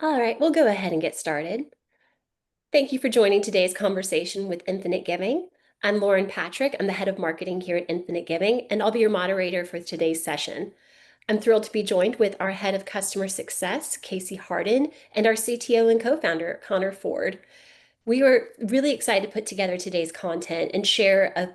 All right, we'll go ahead and get started. Thank you for joining today's conversation with Infinite Giving. I'm Lauren Patrick. I'm the head of marketing here at Infinite Giving, and I'll be your moderator for today's session. I'm thrilled to be joined with our head of customer success, Casey Harden, and our CTO and co-founder, Connor Ford. We were really excited to put together today's content and share a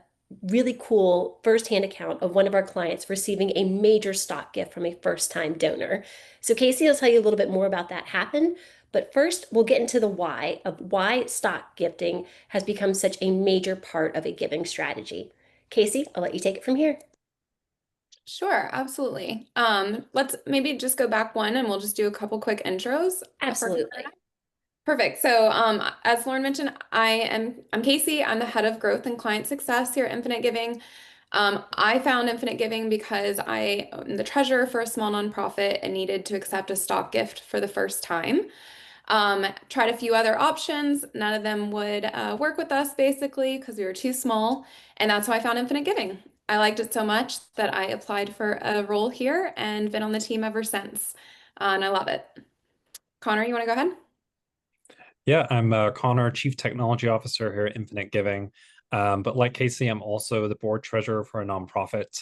really cool firsthand account of one of our clients receiving a major stock gift from a first-time donor. So Casey will tell you a little bit more about that happen, but first we'll get into the why of why stock gifting has become such a major part of a giving strategy. Casey, I'll let you take it from here. Sure, absolutely. Let's maybe just go back one and we'll just do a couple quick intros for Absolutely. Perfect. So, as Lauren mentioned, I'm Casey. I'm the head of growth and client success here at Infinite Giving. I found Infinite Giving because I am the treasurer for a small nonprofit and needed to accept a stock gift for the first time. Tried a few other options. None of them would work with us basically because we were too small. And that's how I found Infinite Giving. I liked it so much that I applied for a role here and been on the team ever since. And I love it. Connor, you want to go ahead? Yeah, I'm Connor, Chief Technology Officer here at Infinite Giving. But like Casey, I'm also the board treasurer for a nonprofit,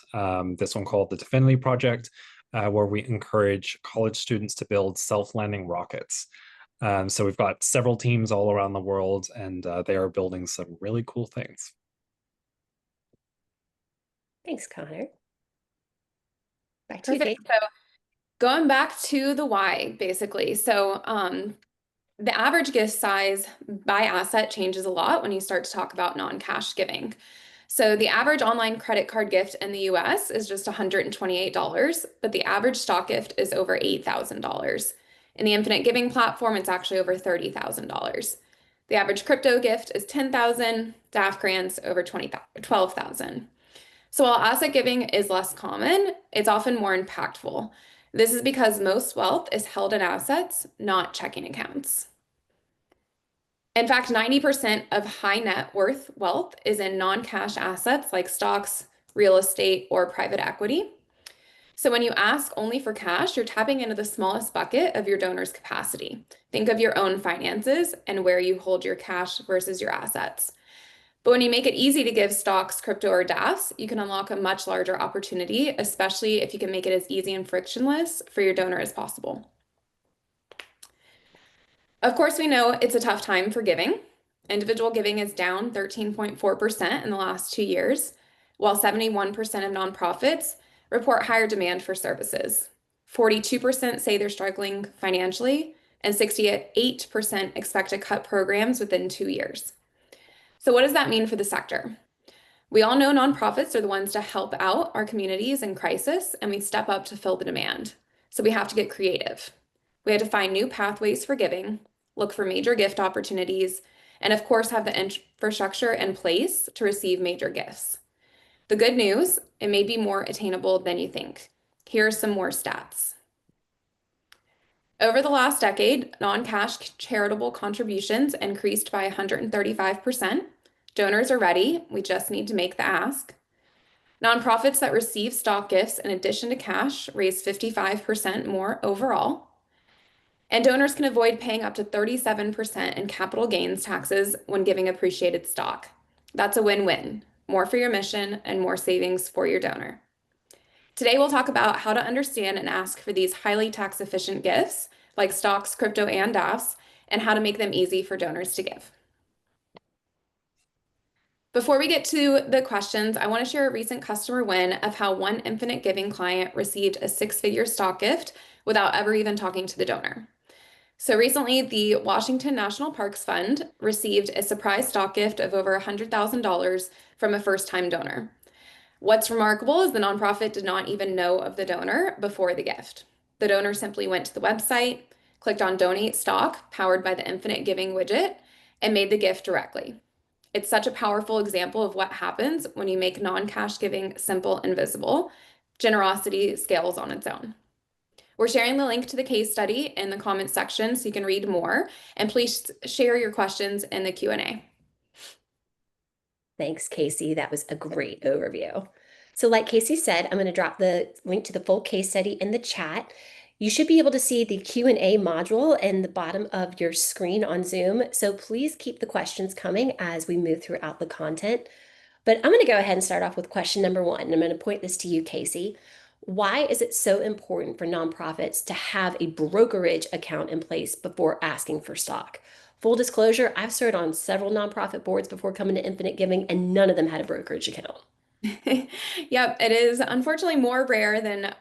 this one called the Definity Project, where we encourage college students to build self-landing rockets. So we've got several teams all around the world, and they are building some really cool things. Thanks, Connor. Back to you, Perfect. Casey. So going back to the why, basically. So the average gift size by asset changes a lot when you start to talk about non-cash giving. So the average online credit card gift in the US is just $128, but the average stock gift is over $8,000. In the Infinite Giving platform, it's actually over $30,000. The average crypto gift is 10,000, DAF grants over 12,000. So while asset giving is less common, it's often more impactful. This is because most wealth is held in assets, not checking accounts. In fact, 90% of high net worth wealth is in non-cash assets like stocks, real estate, or private equity. So when you ask only for cash, you're tapping into the smallest bucket of your donor's capacity. Think of your own finances and where you hold your cash versus your assets. But when you make it easy to give stocks, crypto, or DAFs, you can unlock a much larger opportunity, especially if you can make it as easy and frictionless for your donor as possible. Of course, we know it's a tough time for giving. Individual giving is down 13.4% in the last 2 years, while 71% of nonprofits report higher demand for services. 42% say they're struggling financially, and 68% expect to cut programs within 2 years. So, what does that mean for the sector? We all know nonprofits are the ones to help out our communities in crisis, and we step up to fill the demand. So, we have to get creative. We had to find new pathways for giving, look for major gift opportunities, and of course, have the infrastructure in place to receive major gifts. The good news, it may be more attainable than you think. Here are some more stats. Over the last decade, non-cash charitable contributions increased by 135%. Donors are ready, we just need to make the ask. Nonprofits that receive stock gifts in addition to cash raise 55% more overall. And donors can avoid paying up to 37% in capital gains taxes when giving appreciated stock. That's a win-win. More for your mission and more savings for your donor. Today, we'll talk about how to understand and ask for these highly tax-efficient gifts, like stocks, crypto, and DAFs, and how to make them easy for donors to give. Before we get to the questions, I want to share a recent customer win of how one Infinite Giving client received a six-figure stock gift without ever even talking to the donor. So recently, the Washington National Parks Fund received a surprise stock gift of over $100,000 from a first-time donor. What's remarkable is the nonprofit did not even know of the donor before the gift. The donor simply went to the website, clicked on Donate Stock, powered by the Infinite Giving widget, and made the gift directly. It's such a powerful example of what happens when you make non-cash giving simple and visible. Generosity scales on its own. We're sharing the link to the case study in the comments section so you can read more, and please share your questions in the Q&A. Thanks, Casey. That was a great overview. So like Casey said, I'm going to drop the link to the full case study in the chat. You should be able to see the Q&A module in the bottom of your screen on Zoom, so please keep the questions coming as we move throughout the content. But I'm going to go ahead and start off with question number one. And I'm going to point this to you, Casey. Why is it so important for nonprofits to have a brokerage account in place before asking for stock? Full disclosure, I've served on several nonprofit boards before coming to Infinite Giving, and none of them had a brokerage account. Yep, it is unfortunately more rare than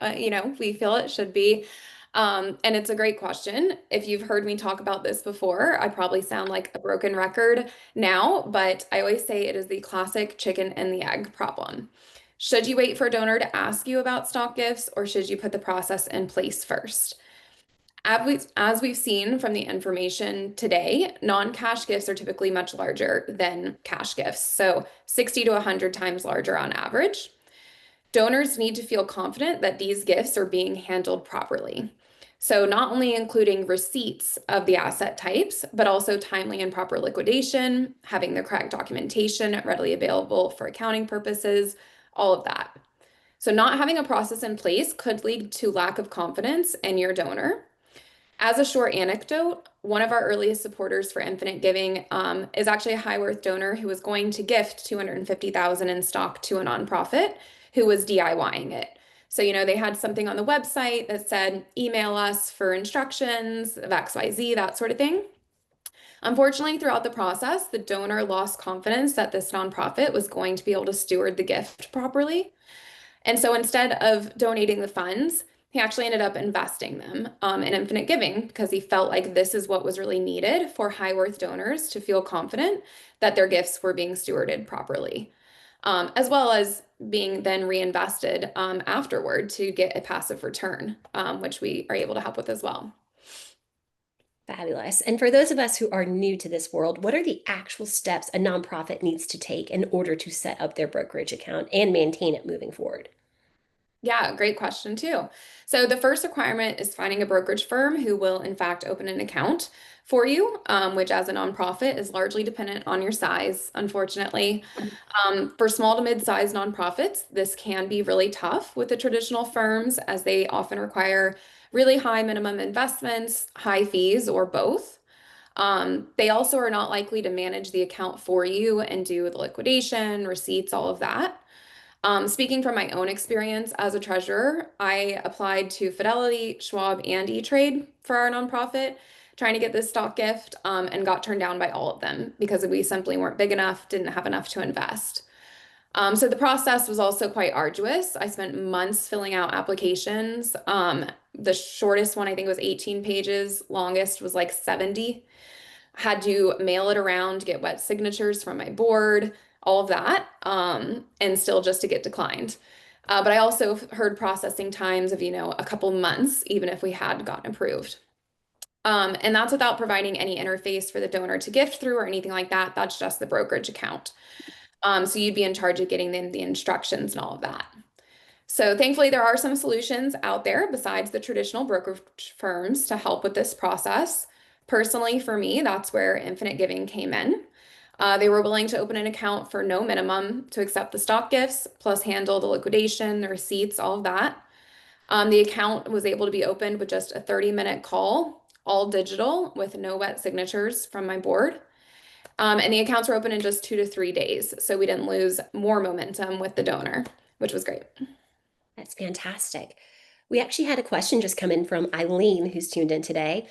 we feel it should be. And it's a great question. If you've heard me talk about this before, I probably sound like a broken record now, but I always say it is the classic chicken and the egg problem. Should you wait for a donor to ask you about stock gifts, or should you put the process in place first? As we've seen from the information today, non-cash gifts are typically much larger than cash gifts, so 60 to 100 times larger on average. Donors need to feel confident that these gifts are being handled properly. So not only including receipts of the asset types, but also timely and proper liquidation, having the correct documentation readily available for accounting purposes, all of that. So not having a process in place could lead to lack of confidence in your donor. As a short anecdote, one of our earliest supporters for Infinite Giving is actually a high worth donor who was going to gift $250,000 in stock to a nonprofit who was DIYing it. So, they had something on the website that said, email us for instructions of XYZ, that sort of thing. Unfortunately, throughout the process, the donor lost confidence that this nonprofit was going to be able to steward the gift properly. And so instead of donating the funds, he actually ended up investing them in Infinite Giving because he felt like this is what was really needed for high worth donors to feel confident that their gifts were being stewarded properly, as well as being then reinvested afterward to get a passive return, which we are able to help with as well. Fabulous. And for those of us who are new to this world, what are the actual steps a nonprofit needs to take in order to set up their brokerage account and maintain it moving forward? Yeah, great question too. So the first requirement is finding a brokerage firm who will in fact open an account for you, which as a nonprofit is largely dependent on your size, unfortunately. For small to mid-sized nonprofits, this can be really tough with the traditional firms as they often require really high minimum investments, high fees, or both. They also are not likely to manage the account for you and do the liquidation, receipts, all of that. Speaking from my own experience as a treasurer, I applied to Fidelity, Schwab, and E-Trade for our nonprofit, trying to get this stock gift, and got turned down by all of them because we simply weren't big enough, didn't have enough to invest. So the process was also quite arduous. I spent months filling out applications. The shortest one I think was 18 pages, longest was like 70. Had to mail it around, get wet signatures from my board, all of that, and still just to get declined. But I also heard processing times of, a couple months, even if we had gotten approved. And that's without providing any interface for the donor to gift through or anything like that. That's just the brokerage account. So you'd be in charge of getting them the instructions and all of that. So thankfully, there are some solutions out there besides the traditional brokerage firms to help with this process. Personally, for me, that's where Infinite Giving came in. They were willing to open an account for no minimum to accept the stock gifts, plus handle the liquidation, the receipts, all of that. The account was able to be opened with just a 30-minute call, all digital, with no wet signatures from my board. And the accounts were open in just 2 to 3 days, so we didn't lose more momentum with the donor, which was great. That's fantastic. We actually had a question just come in from Eileen, who's tuned in today.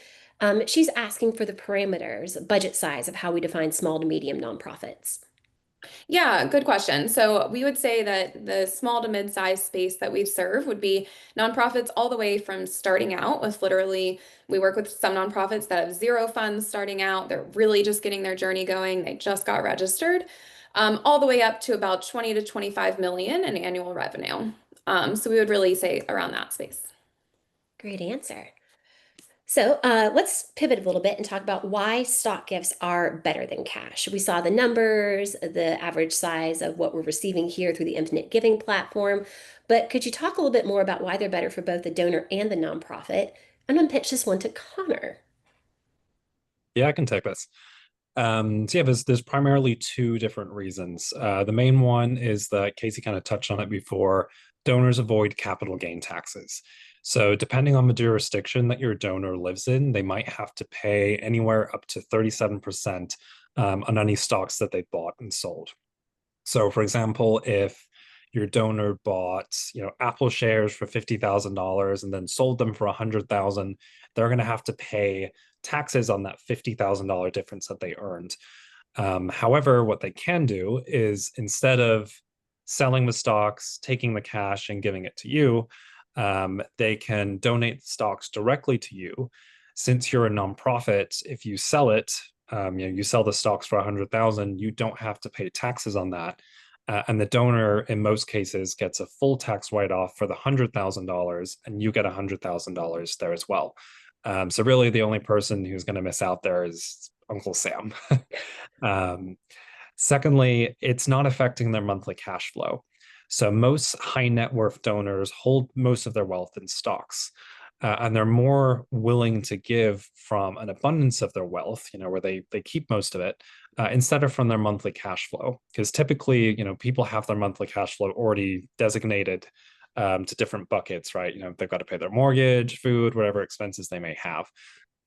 She's asking for the parameters, budget size of how we define small to medium nonprofits. Yeah, good question. So we would say that the small to mid-sized space that we serve would be nonprofits all the way from starting out with literally, we work with some nonprofits that have zero funds starting out. They're really just getting their journey going. They just got registered, all the way up to about 20 to 25 million in annual revenue. So we would really say around that space. Great answer. So let's pivot a little bit and talk about why stock gifts are better than cash. We saw the numbers, the average size of what we're receiving here through the Infinite Giving platform, but could you talk a little bit more about why they're better for both the donor and the nonprofit? I'm going to pitch this one to Connor. Yeah, I can take this. So yeah, there's primarily two different reasons. The main one is that Casey kind of touched on it before. Donors avoid capital gain taxes. So, depending on the jurisdiction that your donor lives in, they might have to pay anywhere up to 37% on any stocks that they bought and sold. So, for example, if your donor bought, Apple shares for $50,000 and then sold them for 100,000, they're going to have to pay taxes on that $50,000 difference that they earned. However, what they can do is instead of selling the stocks, taking the cash, and giving it to you, they can donate the stocks directly to you. Since you're a nonprofit, if you sell it, you sell the stocks for 100,000, you don't have to pay taxes on that. And the donor, in most cases, gets a full tax write-off for the $100,000, and you get $100,000 there as well. So really, the only person who's going to miss out there is Uncle Sam. um, Secondly, it's not affecting their monthly cash flow. So most high net worth donors hold most of their wealth in stocks. And they're more willing to give from an abundance of their wealth, where they keep most of it, instead of from their monthly cash flow. Because typically, people have their monthly cash flow already designated to different buckets, right? They've got to pay their mortgage, food, whatever expenses they may have.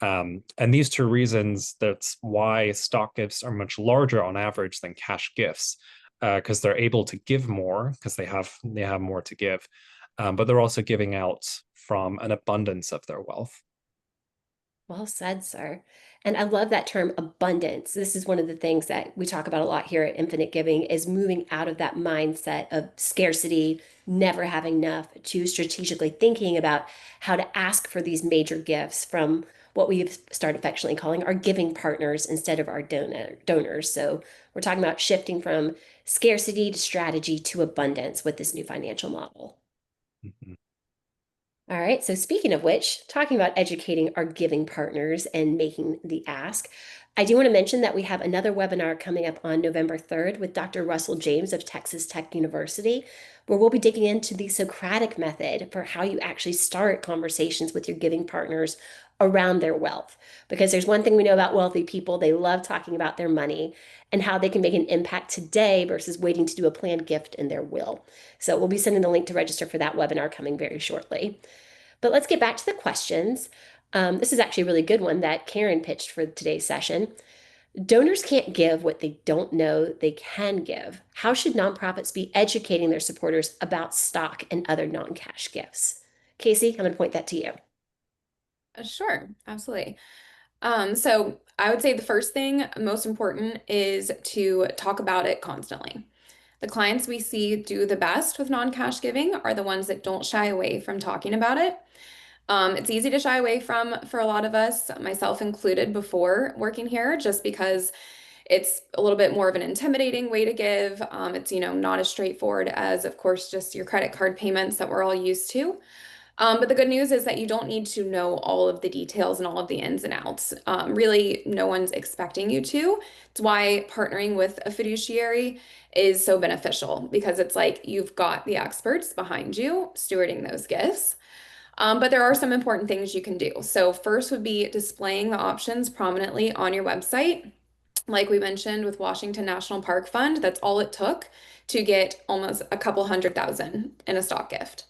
And these two reasons, that's why stock gifts are much larger on average than cash gifts, because they're able to give more because they have more to give, but they're also giving out from an abundance of their wealth. Well said, sir. And I love that term abundance. This is one of the things that we talk about a lot here at Infinite Giving is moving out of that mindset of scarcity, never having enough, to strategically thinking about how to ask for these major gifts from what we've started affectionately calling our giving partners instead of our donors. So we're talking about shifting from scarcity to strategy to abundance with this new financial model. Mhm. All right. So speaking of which, talking about educating our giving partners and making the ask, I do want to mention that we have another webinar coming up on November 3rd with Dr. Russell James of Texas Tech University, where we'll be digging into the Socratic method for how you actually start conversations with your giving partners around their wealth. Because there's one thing we know about wealthy people, they love talking about their money and how they can make an impact today versus waiting to do a planned gift in their will. So we'll be sending the link to register for that webinar coming very shortly. But let's get back to the questions. This is actually a really good one that Karen pitched for today's session. Donors can't give what they don't know they can give. How should nonprofits be educating their supporters about stock and other non-cash gifts? Casey, I'm going to point that to you. Sure, absolutely. So I would say the first thing, most important, is to talk about it constantly. The clients we see do the best with non-cash giving are the ones that don't shy away from talking about it. It's easy to shy away from for a lot of us, myself included, before working here, just because it's a little bit more of an intimidating way to give. It's, not as straightforward as, of course, just your credit card payments that we're all used to. But the good news is that you don't need to know all of the details and all of the ins and outs. Really, no one's expecting you to. It's why partnering with a fiduciary is so beneficial because it's like you've got the experts behind you stewarding those gifts. But there are some important things you can do. So, first would be displaying the options prominently on your website. Like we mentioned with Washington National Park Fund, that's all it took to get almost a couple 100,000 in a stock gift,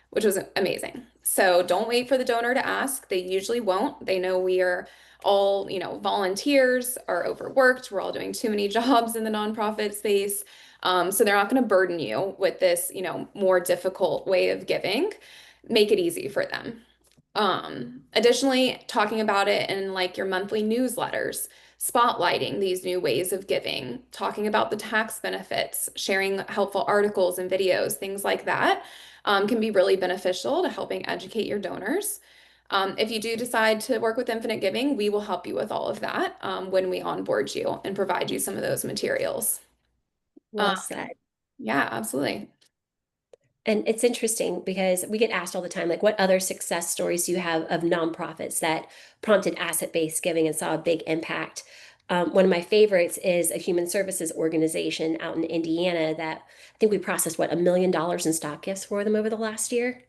which was amazing. So don't wait for the donor to ask. They usually won't. They know we are all, volunteers, are overworked. We're all doing too many jobs in the nonprofit space. So they're not going to burden you with this, more difficult way of giving. Make it easy for them. Additionally, talking about it in like your monthly newsletters, spotlighting these new ways of giving, talking about the tax benefits, sharing helpful articles and videos, things like that, can be really beneficial to helping educate your donors. If you do decide to work with Infinite Giving, we will help you with all of that when we onboard you and provide you some of those materials. Well said. Yeah, absolutely. And it's interesting because we get asked all the time, like, what other success stories do you have of nonprofits that prompted asset-based giving and saw a big impact? One of my favorites is a human services organization out in Indiana that I think we processed, what, $1 million in stock gifts for them over the last year?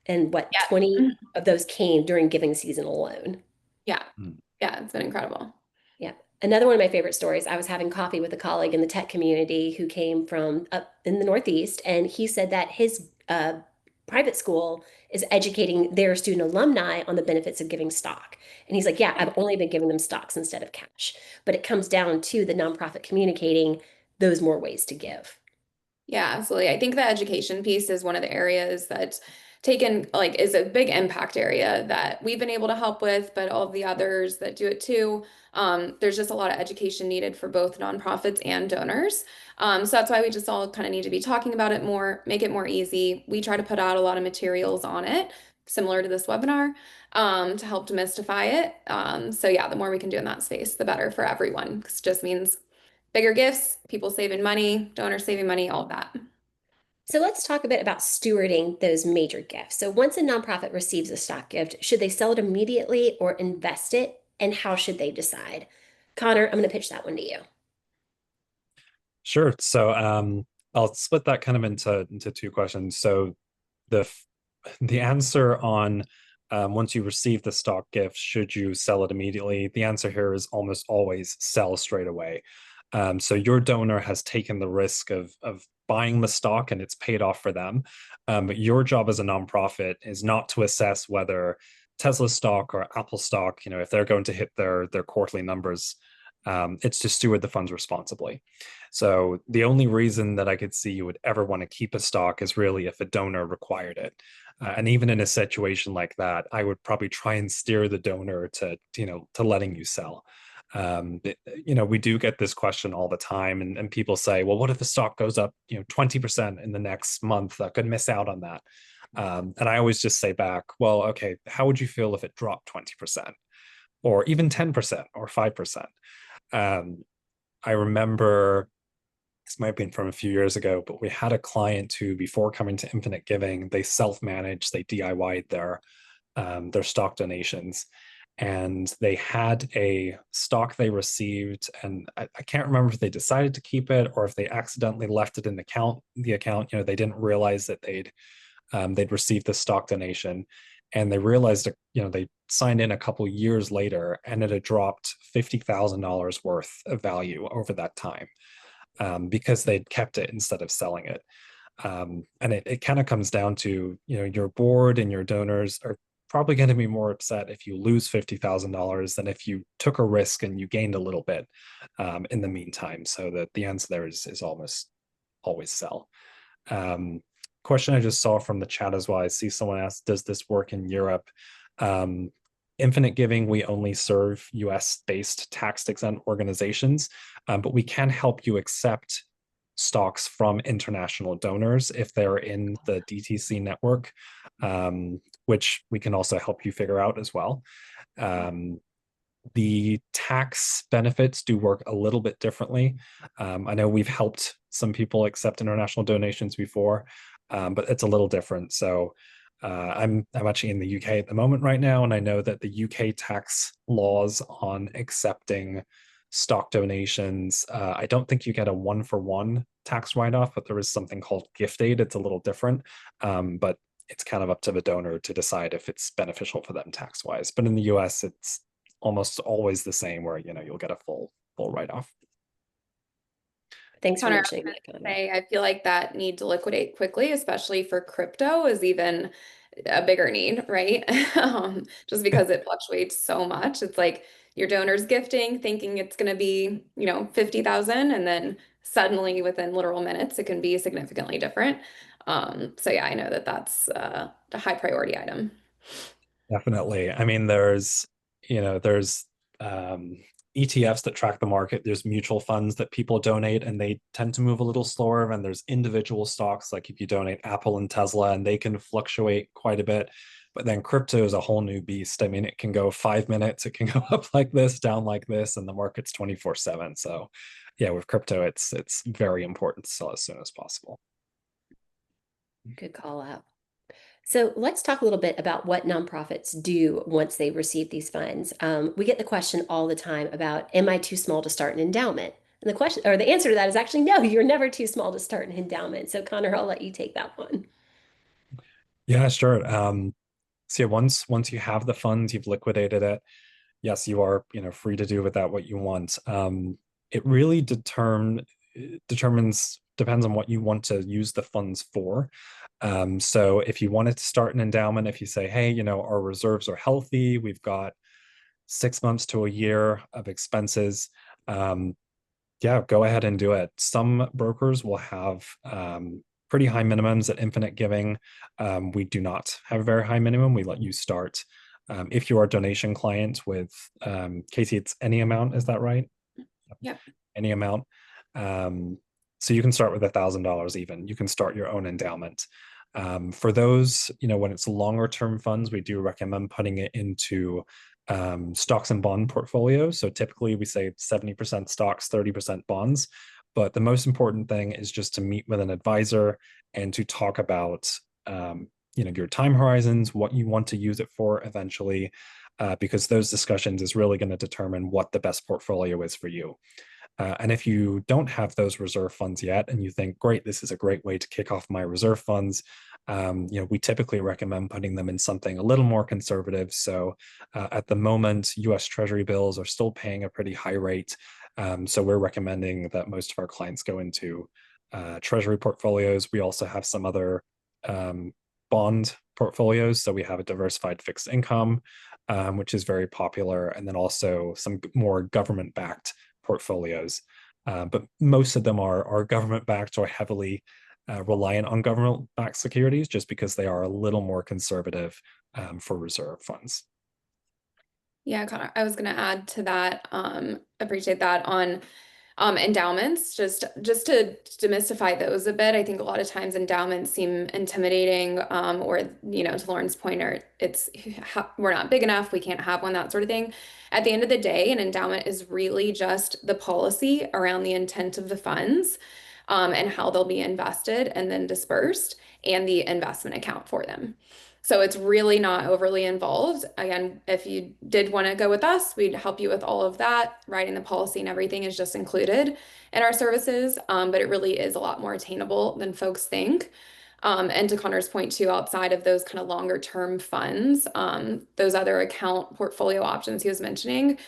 And what, Yeah. 20 of those came during giving season alone. Yeah. Mm. Yeah, it's been incredible. Yeah. Another one of my favorite stories, I was having coffee with a colleague in the tech community who came from up in the Northeast, and he said that his private school is educating their student alumni on the benefits of giving stock. And he's like, yeah, I've only been giving them stocks instead of cash. But it comes down to the nonprofit communicating those more ways to give. Yeah, absolutely. I think the education piece is one of the areas that's taken, like, is a big impact area that we've been able to help with, but all of the others that do it too. There's just a lot of education needed for both nonprofits and donors. So that's why we just all kind of need to be talking about it more, make it more easy. We try to put out a lot of materials on it, similar to this webinar, to help demystify it. So yeah, the more we can do in that space, the better for everyone, 'cause it just means bigger gifts, people saving money, donors saving money, all of that. So let's talk a bit about stewarding those major gifts. So once a nonprofit receives a stock gift, should they sell it immediately or invest it? And how should they decide? Connor, I'm going to pitch that one to you. Sure. So I'll split that kind of into two questions. So the the answer on once you receive the stock gift, should you sell it immediately? The answer here is almost always sell straight away. So your donor has taken the risk of buying the stock and it's paid off for them. But your job as a nonprofit is not to assess whether Tesla stock or Apple stock, if they're going to hit their quarterly numbers. It's to steward the funds responsibly. So the only reason that I could see you would ever want to keep a stock is really if a donor required it. And even in a situation like that, I would probably try and steer the donor to letting you sell. We do get this question all the time, and people say, well, what if the stock goes up 20% in the next month? I could miss out on that. And I always just say back, well, okay, how would you feel if it dropped 20% or even 10% or 5%? I remember, this might have been from a few years ago, but we had a client who, before coming to Infinite Giving, they self-managed, they DIY'd their stock donations. And they had a stock they received, and I can't remember if they decided to keep it or if they accidentally left it in the account. They didn't realize that they'd received the stock donation, and they realized that, they signed in a couple years later and it had dropped $50,000 worth of value over that time, because they'd kept it instead of selling it. And it kind of comes down to, your board and your donors are probably going to be more upset if you lose $50,000 than if you took a risk and you gained a little bit in the meantime. So that the answer there is almost always sell. Question I just saw from the chat as well. I see someone asked, does this work in Europe? Infinite Giving, we only serve US-based tax-exempt organizations, but we can help you accept stocks from international donors if they're in the DTC network, which we can also help you figure out as well. The tax benefits do work a little bit differently. I know we've helped some people accept international donations before, but it's a little different. So I'm actually in the UK at the moment right now, and I know that the UK tax laws on accepting stock donations, I don't think you get a one-for-one tax write-off, but there is something called gift aid. It's a little different, but it's kind of up to the donor to decide if it's beneficial for them tax-wise. But in the US, it's almost always the same, where you'll get a full write-off. Thanks for Connor, mentioning that, Connor. I feel like that need to liquidate quickly, especially for crypto, is even a bigger need, right? Just because it fluctuates so much. It's like your donor's gifting, thinking it's going to be, 50,000, and then suddenly within literal minutes, it can be significantly different. So yeah, I know that that's a high priority item. Definitely. I mean, there's ETFs that track the market. There's mutual funds that people donate, and they tend to move a little slower. And there's individual stocks, like if you donate Apple and Tesla, and they can fluctuate quite a bit. But then crypto is a whole new beast. I mean, it can go 5 minutes, it can go up like this, down like this, and the market's 24/7. So yeah, with crypto, it's very important to sell as soon as possible. Good call out. So let's talk a little bit about what nonprofits do once they receive these funds. We get the question all the time about, am I too small to start an endowment? And the question, or the answer to that, is actually no, you're never too small to start an endowment. So Connor, I'll let you take that one. Yeah, sure. So yeah, once you have the funds, you've liquidated it. Yes, you are, free to do with that what you want. It really determines depends on what you want to use the funds for. So if you wanted to start an endowment, if you say, hey, our reserves are healthy, we've got 6 months to a year of expenses, yeah, go ahead and do it. Some brokers will have pretty high minimums. At Infinite Giving, we do not have a very high minimum. We let you start. If you are a donation client with, Casey, it's any amount, is that right? Yep. Any amount. So you can start with $1,000 even. You can start your own endowment. For those, when it's longer term funds, we do recommend putting it into stocks and bond portfolios. So typically we say 70% stocks, 30% bonds. But the most important thing is just to meet with an advisor and to talk about your time horizons, what you want to use it for eventually, because those discussions is really going to determine what the best portfolio is for you. And if you don't have those reserve funds yet and you think, great, this is a great way to kick off my reserve funds, we typically recommend putting them in something a little more conservative. So at the moment, US Treasury bills are still paying a pretty high rate. So we're recommending that most of our clients go into Treasury portfolios. We also have some other bond portfolios. So we have a diversified fixed income, which is very popular, and then also some more government-backed portfolios. But most of them are government-backed or heavily reliant on government-backed securities, just because they are a little more conservative for reserve funds. Yeah, Connor, I was going to add to that. Appreciate that on endowments, just to demystify those a bit. I think a lot of times endowments seem intimidating, or to Lauren's point, or we're not big enough, we can't have one, that sort of thing. At the end of the day, an endowment is really just the policy around the intent of the funds, and how they'll be invested and then dispersed, and the investment account for them. So it's really not overly involved. Again, if you did want to go with us, we'd help you with all of that. Writing the policy and everything is just included in our services, but it really is a lot more attainable than folks think. And to Connor's point too, outside of those kind of longer term funds, those other account portfolio options he was mentioning,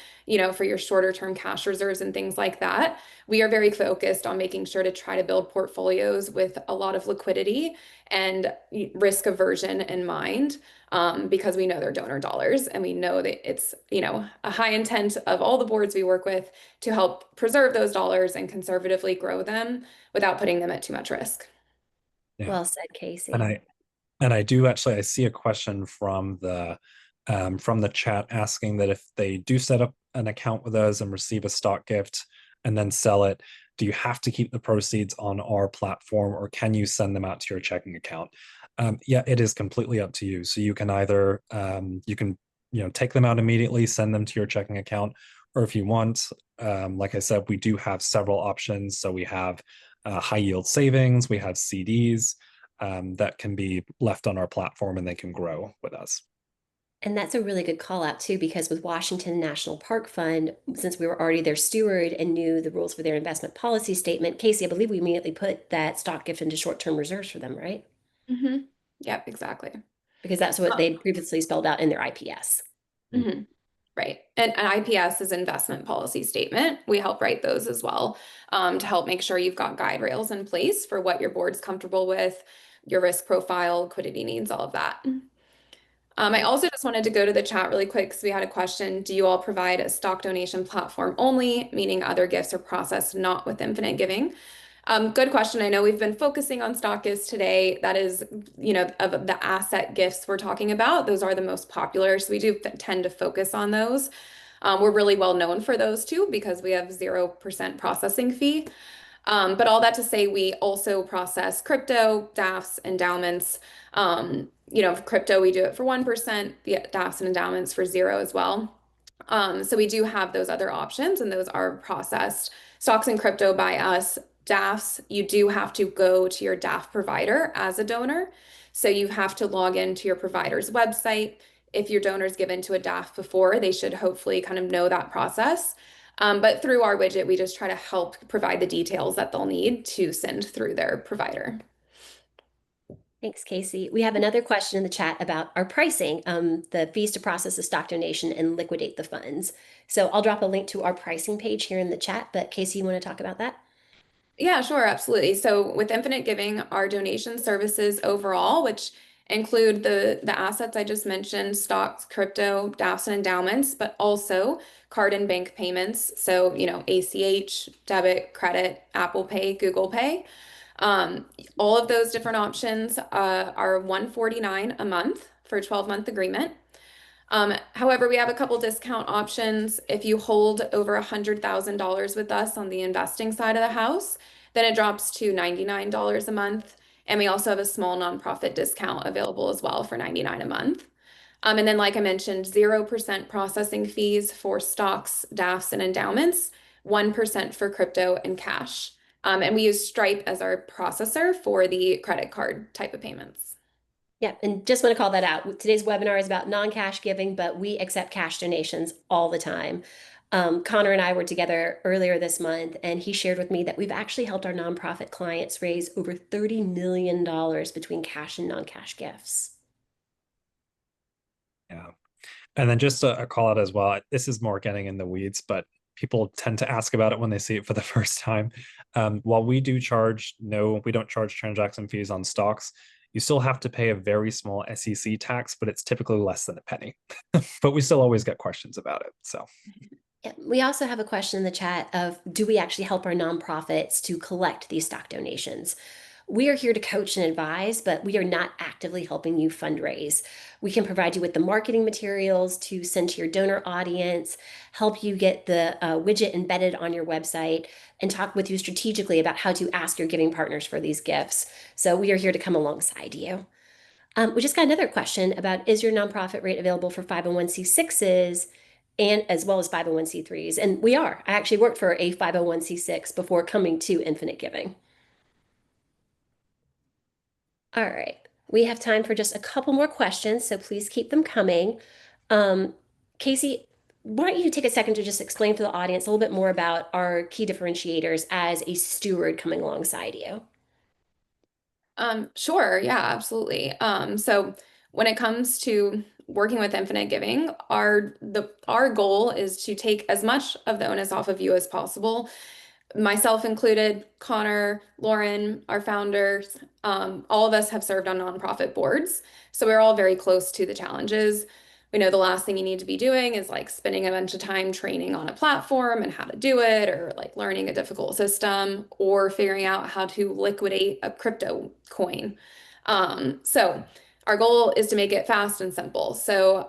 for your shorter term cash reserves and things like that, we are very focused on making sure to try to build portfolios with a lot of liquidity and risk aversion in mind, because we know they're donor dollars and we know that it's, a high intent of all the boards we work with to help preserve those dollars and conservatively grow them without putting them at too much risk. Yeah. Well said, Casey. And I do actually, I see a question from the chat asking that if they do set up an account with us and receive a stock gift and then sell it, do you have to keep the proceeds on our platform, or can you send them out to your checking account? Yeah, it is completely up to you. So you can either take them out immediately, send them to your checking account, or if you want, like I said, we do have several options. So we have high yield savings, we have CDs that can be left on our platform and they can grow with us. And that's a really good call out too, because with Washington National Park Fund, since we were already their steward and knew the rules for their investment policy statement, Casey, I believe we immediately put that stock gift into short-term reserves for them, right? Mm-hmm. Yep, exactly. Because that's what they previously spelled out in their IPS. Mm-hmm. Right. And an IPS is investment policy statement. We help write those as well, to help make sure you've got guide rails in place for what your board's comfortable with, your risk profile, liquidity needs, all of that. I also just wanted to go to the chat really quick because we had a question. Do you all provide a stock donation platform only, meaning other gifts are processed not with Infinite Giving? Good question. I know we've been focusing on stock gifts today. That is, of the asset gifts we're talking about, those are the most popular. So we do tend to focus on those. We're really well known for those too because we have 0% processing fee. But all that to say, we also process crypto, DAFs, endowments. For crypto, we do it for 1%, the DAFs and endowments for 0 as well. So we do have those other options, and those are processed. Stocks and crypto by us. DAFs, you do have to go to your DAF provider as a donor. So you have to log into your provider's website. If your donor's given to a DAF before, they should hopefully kind of know that process. But through our widget, we just try to help provide the details that they'll need to send through their provider. Thanks, Casey. We have another question in the chat about our pricing, the fees to process a stock donation and liquidate the funds. So I'll drop a link to our pricing page here in the chat, but Casey, you want to talk about that? Yeah, sure, absolutely. So with Infinite Giving, our donation services overall, which include the assets I just mentioned, stocks, crypto, DAFs, and endowments, but also card and bank payments. So, ACH, debit, credit, Apple Pay, Google Pay. Um, all of those different options are $149 a month for a 12-month agreement. However, we have a couple discount options. If you hold over $100,000 with us on the investing side of the house, then it drops to $99 a month. And we also have a small nonprofit discount available as well for $99 a month. And then, like I mentioned, 0% processing fees for stocks, DAFs, and endowments, 1% for crypto and cash. And we use Stripe as our processor for the credit card type of payments. Yeah, and just want to call that out. Today's webinar is about non-cash giving, but we accept cash donations all the time. Connor and I were together earlier this month, and he shared with me that we've actually helped our nonprofit clients raise over $30 million between cash and non-cash gifts. Yeah. And then just a call out as well. This is more getting in the weeds, but people tend to ask about it when they see it for the first time. While we do charge, no, we don't charge transaction fees on stocks. You still have to pay a very small SEC tax, but it's typically less than a penny. But we still always get questions about it. So Yeah, we also have a question in the chat of, do we actually help our nonprofits to collect these stock donations? We are here to coach and advise, but we are not actively helping you fundraise. We can provide you with the marketing materials to send to your donor audience, help you get the widget embedded on your website, and talk with you strategically about how to ask your giving partners for these gifts. So we are here to come alongside you. We just got another question about, is your nonprofit rate available for 501c6s and as well as 501c3s? And we are. I actually worked for a 501c6 before coming to Infinite Giving. All right. We have time for just a couple more questions, so please keep them coming. Casey, why don't you take a second to just explain to the audience a little bit more about our key differentiators as a steward coming alongside you? Sure, yeah, absolutely. So when it comes to working with Infinite Giving, our goal is to take as much of the onus off of you as possible, myself included, Connor, Lauren, our founders, all of us have served on nonprofit boards. So we're all very close to the challenges. We know the last thing you need to be doing is like spending a bunch of time training on a platform and how to do it, or like learning a difficult system, or figuring out how to liquidate a crypto coin. So our goal is to make it fast and simple. So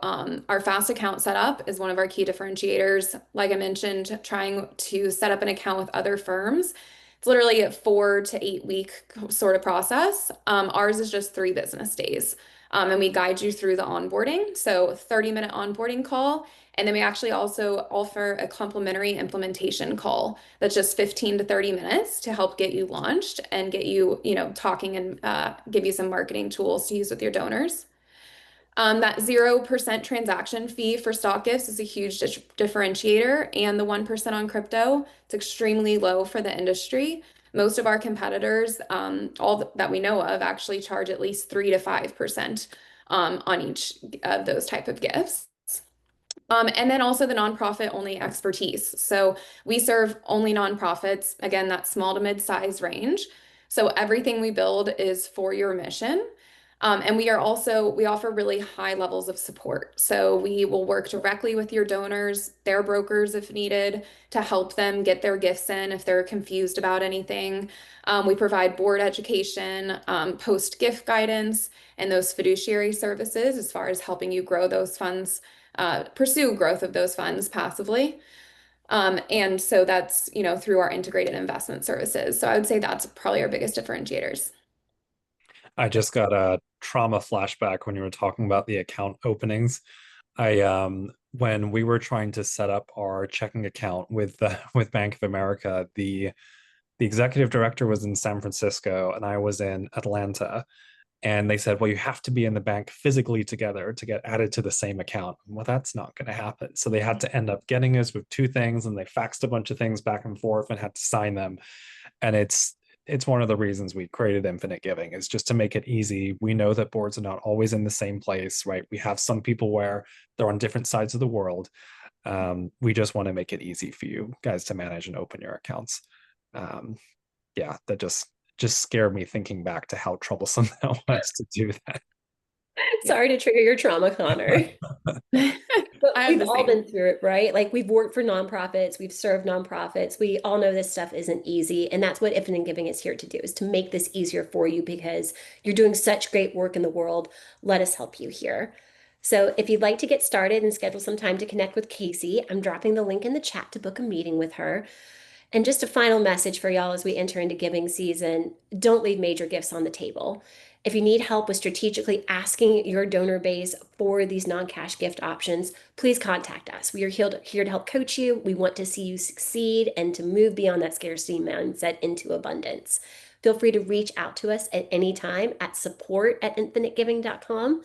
our fast account setup is one of our key differentiators. Like I mentioned, trying to set up an account with other firms. It's literally a 4 to 8 week sort of process. Ours is just 3 business days. And we guide you through the onboarding. So 30-minute onboarding call. And then we actually also offer a complimentary implementation call that's just 15 to 30 minutes to help get you launched and get you, talking and give you some marketing tools to use with your donors. That 0% transaction fee for stock gifts is a huge differentiator, and the 1% on crypto, it's extremely low for the industry. Most of our competitors, that we know of, actually charge at least 3 to 5% on each of those type of gifts. And then also the nonprofit only expertise. So we serve only nonprofits, again, that small to mid-size range. So everything we build is for your mission. And we offer really high levels of support. So we will work directly with your donors, their brokers if needed, to help them get their gifts in if they're confused about anything. We provide board education, post gift guidance, and those fiduciary services as far as helping you grow those funds, pursue growth of those funds passively. And so that's, through our integrated investment services. So I would say that's probably our biggest differentiators. I just got a trauma flashback when you were talking about the account openings. When we were trying to set up our checking account with with Bank of America, the executive director was in San Francisco and I was in Atlanta. And they said, well, you have to be in the bank physically together to get added to the same account. Well, that's not going to happen. So they had to end up getting us with 2 things, and they faxed a bunch of things back and forth and had to sign them. And it's one of the reasons we created Infinite Giving, is just to make it easy. We know that boards are not always in the same place, right? We have some people where they're on different sides of the world. We just want to make it easy for you guys to manage and open your accounts. yeah, that just scared me thinking back to how troublesome that was to do that. Sorry to trigger your trauma, Connor. But I have we've the all same. been through it, right? Like we've worked for nonprofits, we've served nonprofits. We all know this stuff isn't easy. And that's what Infinite Giving is here to do, is to make this easier for you because you're doing such great work in the world. Let us help you here. So if you'd like to get started and schedule some time to connect with Casey, I'm dropping the link in the chat to book a meeting with her. And just a final message for y'all as we enter into giving season, don't leave major gifts on the table. If you need help with strategically asking your donor base for these non-cash gift options, please contact us. We are here to help coach you. We want to see you succeed and to move beyond that scarcity mindset into abundance. Feel free to reach out to us at any time at support@infinitegiving.com.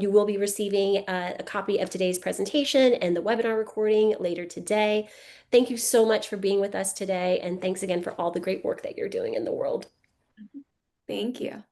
You will be receiving a copy of today's presentation and the webinar recording later today. Thank you so much for being with us today, and thanks again for all the great work that you're doing in the world. Thank you.